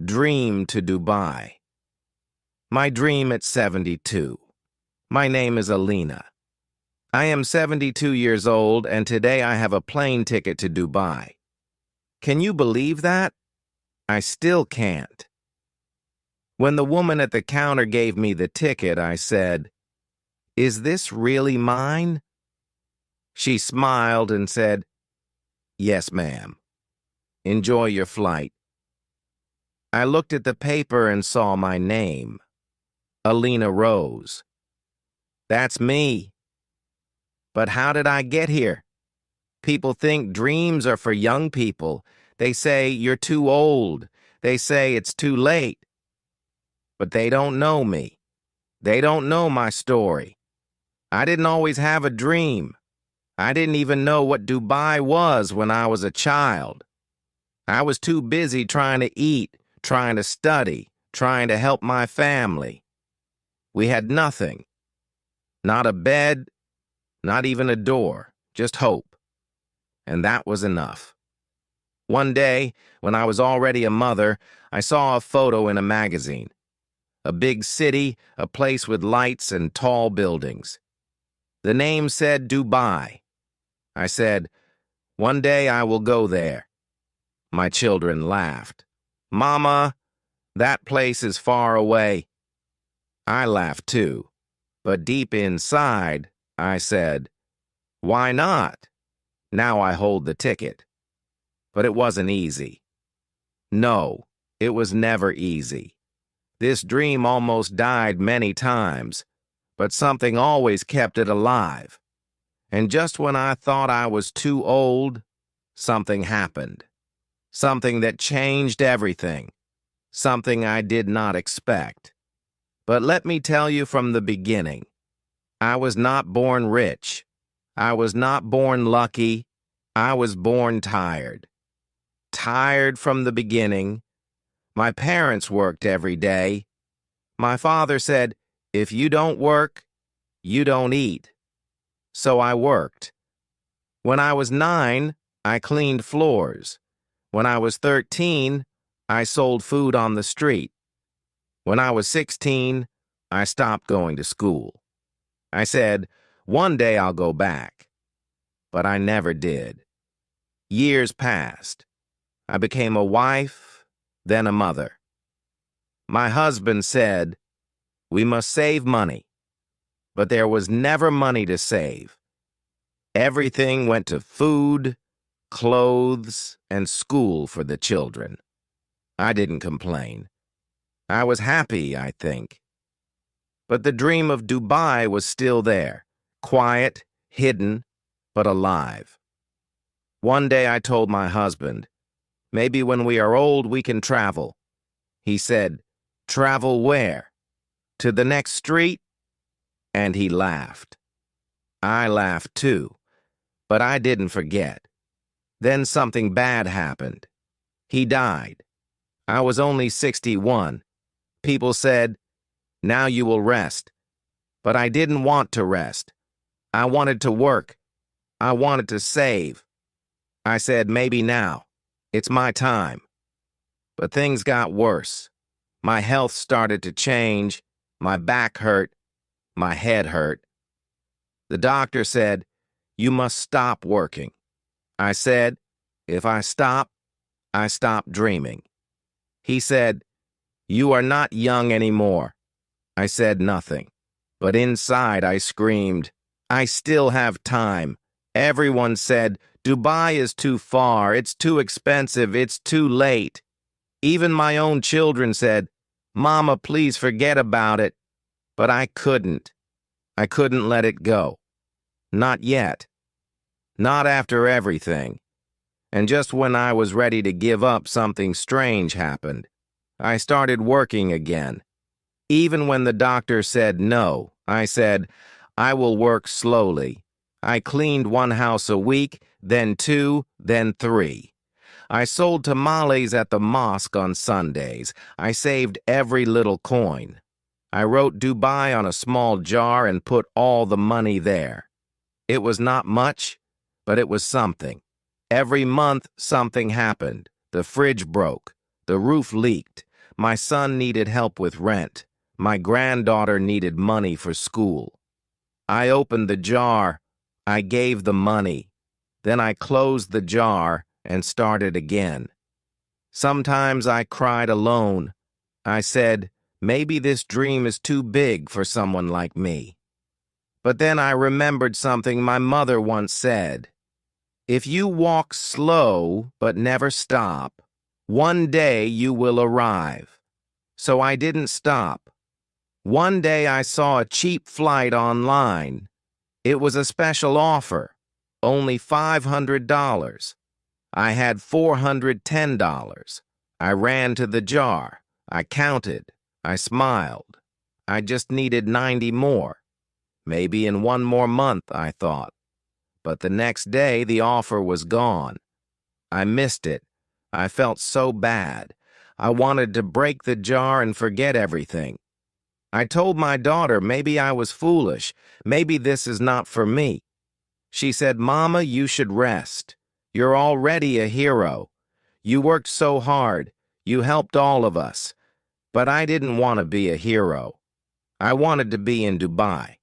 Dream to Dubai. My dream at 72. My name is Alina. I am 72 years old, and today I have a plane ticket to Dubai. Can you believe that? I still can't. When the woman at the counter gave me the ticket, I said, "Is this really mine?" She smiled and said, "Yes, ma'am. Enjoy your flight." I looked at the paper and saw my name, Alina Rose. That's me. But how did I get here? People think dreams are for young people. They say you're too old. They say it's too late. But they don't know me. They don't know my story. I didn't always have a dream. I didn't even know what Dubai was when I was a child. I was too busy trying to eat, trying to study, trying to help my family. We had nothing. Not a bed, not even a door, just hope. And that was enough. One day, when I was already a mother, I saw a photo in a magazine. A big city, a place with lights and tall buildings. The name said Dubai. I said, "One day I will go there." My children laughed. "Mama, that place is far away." I laughed too, but deep inside, I said, "Why not? Now I hold the ticket." But it wasn't easy. No, it was never easy. This dream almost died many times, but something always kept it alive. And just when I thought I was too old, something happened. Something that changed everything. Something I did not expect. But let me tell you from the beginning, I was not born rich. I was not born lucky. I was born tired. Tired from the beginning. My parents worked every day. My father said, "If you don't work, you don't eat." So I worked. When I was 9, I cleaned floors. When I was 13, I sold food on the street. When I was 16, I stopped going to school. I said, "One day I'll go back." But I never did. Years passed. I became a wife, then a mother. My husband said, "We must save money." But there was never money to save. Everything went to food, clothes, and school for the children. I didn't complain. I was happy, I think. But the dream of Dubai was still there, quiet, hidden, but alive. One day I told my husband, "Maybe when we are old we can travel." He said, "Travel where? To the next street?" And he laughed. I laughed too, but I didn't forget. Then something bad happened. He died. I was only 61. People said, "Now you will rest." But I didn't want to rest. I wanted to work. I wanted to save. I said, "Maybe now. It's my time." But things got worse. My health started to change. My back hurt. My head hurt. The doctor said, "You must stop working." I said, "If I stop, I stop dreaming." He said, "You are not young anymore." I said nothing, but inside I screamed, "I still have time." Everyone said, "Dubai is too far, it's too expensive, it's too late." Even my own children said, "Mama, please forget about it." But I couldn't. I couldn't let it go. Not yet. Not after everything. And just when I was ready to give up, something strange happened. I started working again. Even when the doctor said no, I said, "I will work slowly." I cleaned one house a week, then 2, then 3. I sold tamales at the mosque on Sundays. I saved every little coin. I wrote Dubai on a small jar and put all the money there. It was not much, but it was something. Every month, something happened. The fridge broke. The roof leaked. My son needed help with rent. My granddaughter needed money for school. I opened the jar. I gave the money. Then I closed the jar and started again. Sometimes I cried alone. I said, maybe this dream is too big for someone like me. But then I remembered something my mother once said. If you walk slow but never stop, one day you will arrive. So I didn't stop. One day I saw a cheap flight online. It was a special offer, only $500. I had $410. I ran to the jar. I counted. I smiled. I just needed 90 more. Maybe in one more month, I thought. But the next day, the offer was gone. I missed it. I felt so bad. I wanted to break the jar and forget everything. I told my daughter maybe I was foolish. Maybe this is not for me. She said, Mama, you should rest. You're already a hero. You worked so hard. You helped all of us. But I didn't want to be a hero. I wanted to be in Dubai.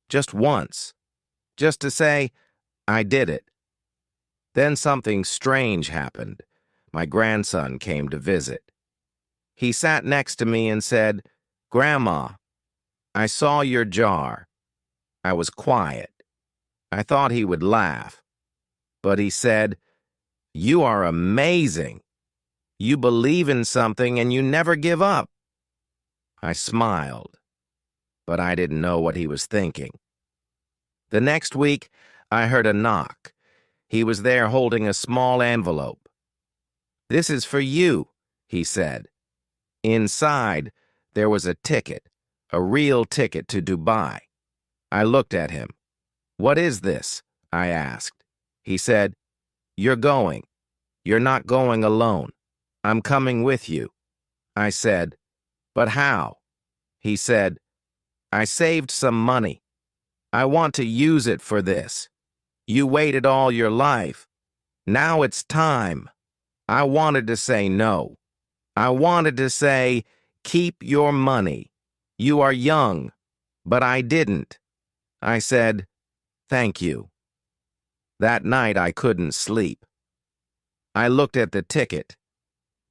Just once. Just to say, I did it. Then something strange happened. My grandson came to visit. He sat next to me and said, Grandma, I saw your jar. I was quiet. I thought he would laugh. But he said, You are amazing. You believe in something and you never give up. I smiled, but I didn't know what he was thinking. The next week, I heard a knock. He was there holding a small envelope. This is for you, he said. Inside, there was a ticket, a real ticket to Dubai. I looked at him. What is this? I asked. He said, You're going. You're not going alone. I'm coming with you. I said, But how? He said, I saved some money. I want to use it for this. You waited all your life. Now it's time. I wanted to say no. I wanted to say, keep your money. You are young. But I didn't. I said, thank you. That night I couldn't sleep. I looked at the ticket.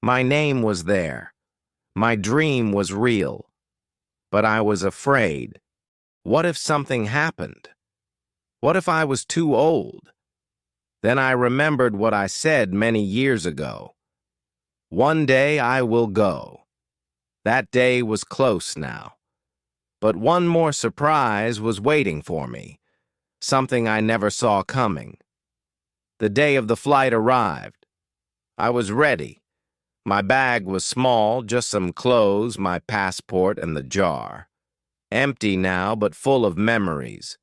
My name was there. My dream was real. But I was afraid. What if something happened? What if I was too old? Then I remembered what I said many years ago. One day I will go. That day was close now. But one more surprise was waiting for me, something I never saw coming. The day of the flight arrived. I was ready. My bag was small, just some clothes, my passport, and the jar. Empty now, but full of memories.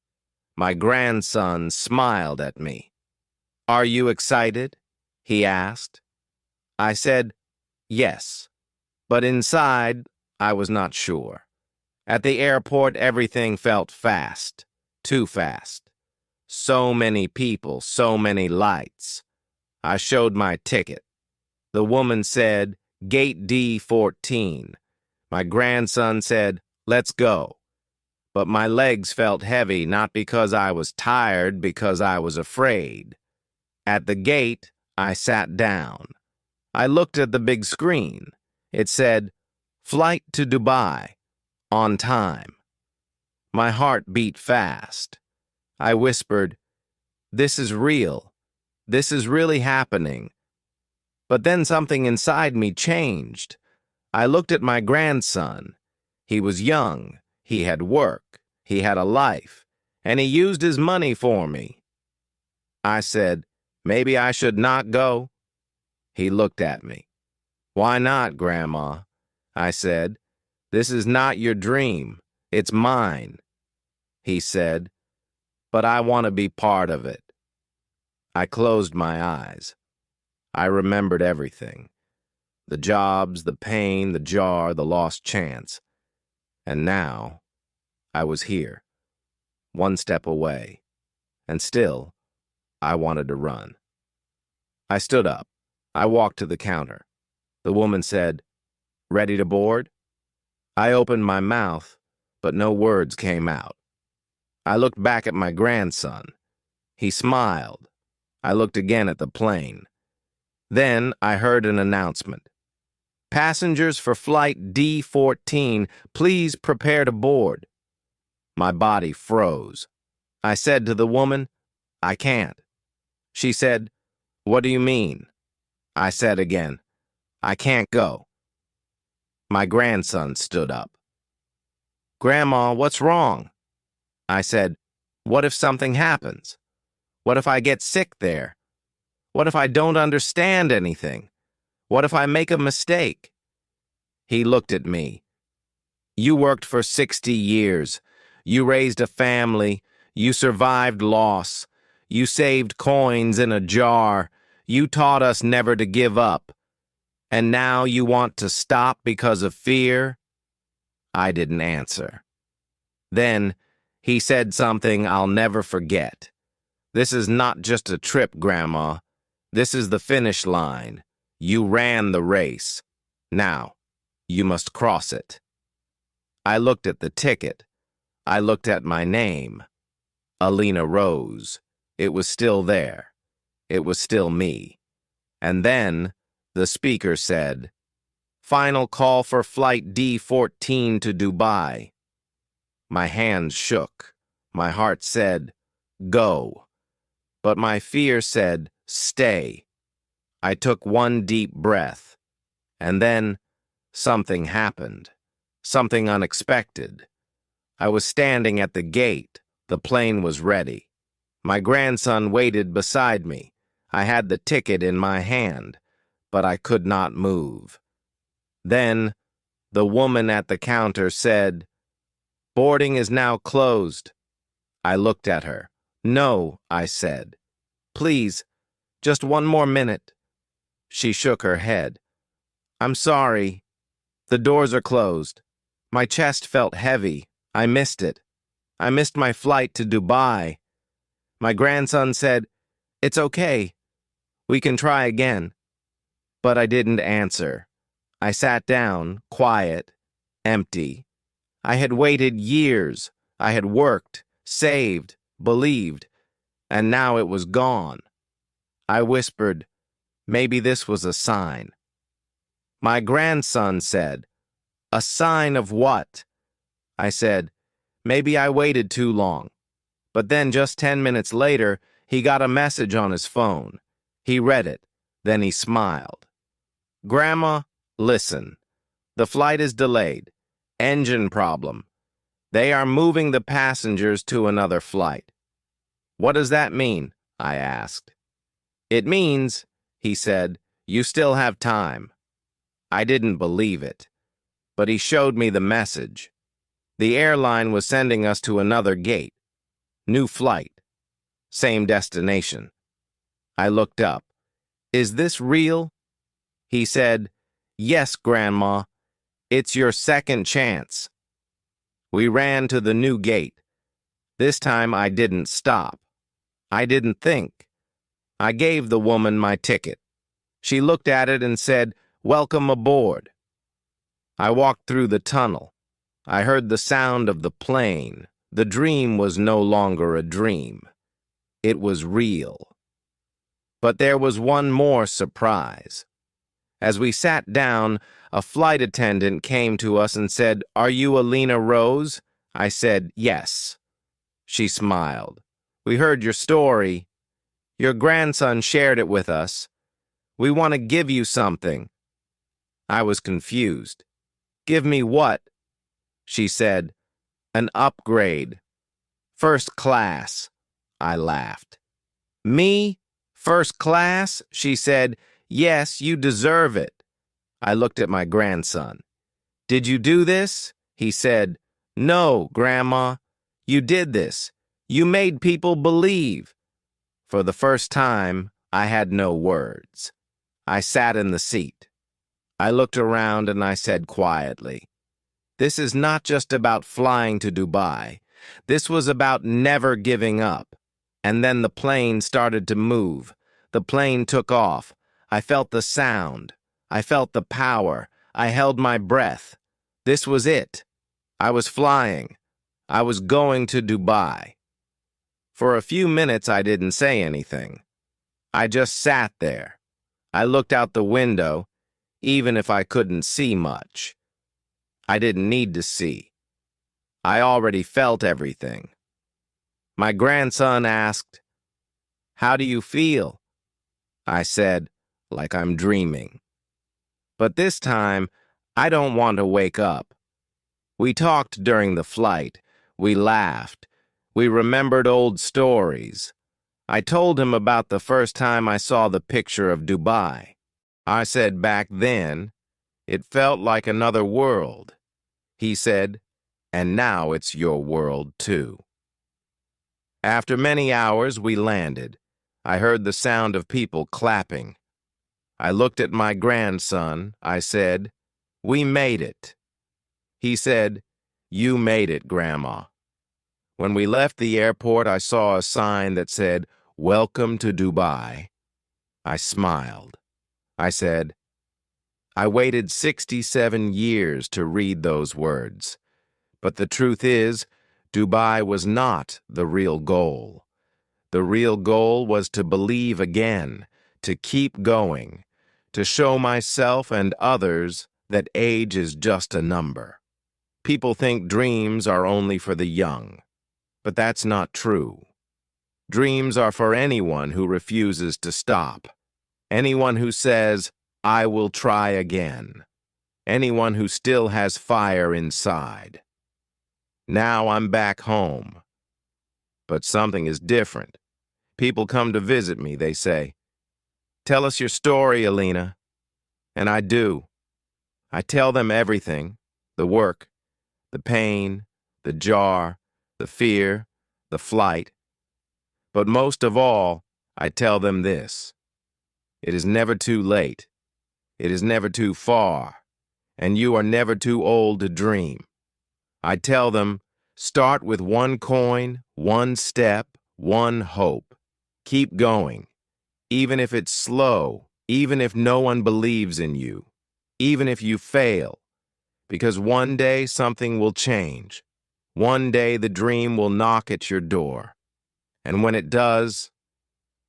My grandson smiled at me. Are you excited? He asked. I said, yes. But inside, I was not sure. At the airport, everything felt fast. Too fast. So many people, so many lights. I showed my ticket. The woman said, Gate D14. My grandson said, let's go. But my legs felt heavy, not because I was tired, because I was afraid. At the gate, I sat down. I looked at the big screen. It said, Flight to Dubai, on time. My heart beat fast. I whispered, this is real. This is really happening. But then something inside me changed. I looked at my grandson. He was young. He had work. He had a life. And he used his money for me. I said, maybe I should not go. He looked at me. Why not, Grandma? I said, this is not your dream. It's mine. He said, but I want to be part of it. I closed my eyes. I remembered everything. The jobs, the pain, the jar, the lost chance. And now, I was here, one step away. And still, I wanted to run. I stood up. I walked to the counter. The woman said, Ready to board? I opened my mouth, but no words came out. I looked back at my grandson. He smiled. I looked again at the plane. Then I heard an announcement. Passengers for flight D-14, please prepare to board. My body froze. I said to the woman, I can't. She said, what do you mean? I said again, I can't go. My grandson stood up. Grandma, what's wrong? I said, what if something happens? What if I get sick there? What if I don't understand anything? What if I make a mistake? He looked at me. You worked for 60 years. You raised a family. You survived loss. You saved coins in a jar. You taught us never to give up. And now you want to stop because of fear? I didn't answer. Then he said something I'll never forget. This is not just a trip, Grandma. This is the finish line. You ran the race. Now, you must cross it. I looked at the ticket. I looked at my name. Alina Rose. It was still there. It was still me. And then the speaker said, Final call for flight D-14 to Dubai. My hands shook. My heart said, go. But my fear said, stay. I took one deep breath. And then something happened. Something unexpected. I was standing at the gate. The plane was ready. My grandson waited beside me. I had the ticket in my hand, but I could not move. Then the woman at the counter said, boarding is now closed. I looked at her. No, I said. Please, just one more minute. She shook her head. I'm sorry. The doors are closed. My chest felt heavy. I missed it. I missed my flight to Dubai. My grandson said, it's okay. We can try again. But I didn't answer. I sat down, quiet, empty. I had waited years. I had worked, saved, believed, and now it was gone. I whispered, maybe this was a sign. My grandson said, a sign of what? I said, maybe I waited too long. But then just 10 minutes later, he got a message on his phone. He read it. Then he smiled. Grandma, listen. The flight is delayed. Engine problem. They are moving the passengers to another flight. What does that mean? I asked. It means, he said, you still have time. I didn't believe it. But he showed me the message. The airline was sending us to another gate. New flight. Same destination. I looked up. Is this real? He said, yes, Grandma. It's your second chance. We ran to the new gate. This time I didn't stop. I didn't think. I gave the woman my ticket. She looked at it and said, welcome aboard. I walked through the tunnel. I heard the sound of the plane. The dream was no longer a dream. It was real. But there was one more surprise. As we sat down, a flight attendant came to us and said, are you Alina Rose? I said, yes. She smiled. We heard your story. Your grandson shared it with us. We want to give you something. I was confused. Give me what? She said, an upgrade. First class. I laughed. Me? First class? She said, yes, you deserve it. I looked at my grandson. Did you do this? He said, no, Grandma. You did this. You made people believe. For the first time, I had no words. I sat in the seat. I looked around and I said quietly, this is not just about flying to Dubai. This was about never giving up. And then the plane started to move. The plane took off. I felt the sound. I felt the power. I held my breath. This was it. I was flying. I was going to Dubai. For a few minutes, I didn't say anything. I just sat there. I looked out the window, even if I couldn't see much. I didn't need to see. I already felt everything. My grandson asked, "How do you feel?" I said, like I'm dreaming. But this time, I don't want to wake up. We talked during the flight. We laughed. We remembered old stories. I told him about the first time I saw the picture of Dubai. I said back then, it felt like another world. He said, and now it's your world too. After many hours, we landed. I heard the sound of people clapping. I looked at my grandson. I said, "We made it." He said, "You made it, Grandma." When we left the airport, I saw a sign that said, "Welcome to Dubai." I smiled. I said, I waited 67 years to read those words. But the truth is, Dubai was not the real goal. The real goal was to believe again, to keep going, to show myself and others that age is just a number. People think dreams are only for the young, but that's not true. Dreams are for anyone who refuses to stop, anyone who says, "I will try again," anyone who still has fire inside. Now I'm back home. But something is different. People come to visit me, they say, "Tell us your story, Alina." And I do. I tell them everything, the work, the pain, the jar, the fear, the flight. But most of all, I tell them this. It is never too late. It is never too far. And you are never too old to dream. I tell them, start with one coin, one step, one hope. Keep going, even if it's slow, even if no one believes in you, even if you fail, because one day something will change. One day the dream will knock at your door. And when it does,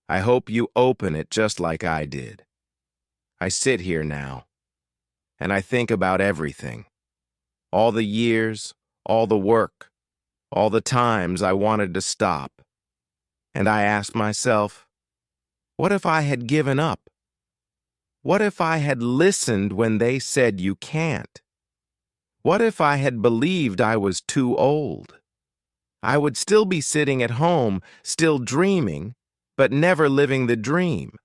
I hope you open it just like I did. I sit here now, and I think about everything. All the years, all the work, all the times I wanted to stop. And I ask myself, what if I had given up? What if I had listened when they said you can't? What if I had believed I was too old? I would still be sitting at home, still dreaming, but never living the dream.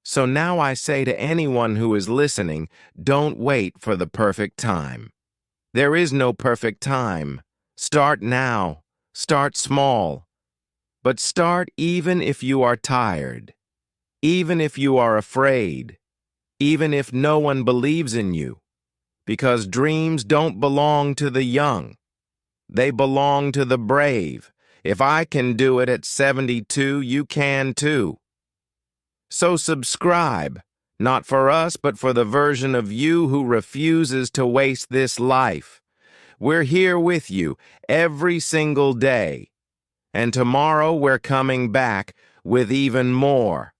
So now I say to anyone who is listening, don't wait for the perfect time. There is no perfect time. Start now. Start small. But start even if you are tired, even if you are afraid, even if no one believes in you, because dreams don't belong to the young. They belong to the brave. If I can do it at 72, you can too. So subscribe, not for us, but for the version of you who refuses to waste this life. We're here with you every single day. And tomorrow we're coming back with even more.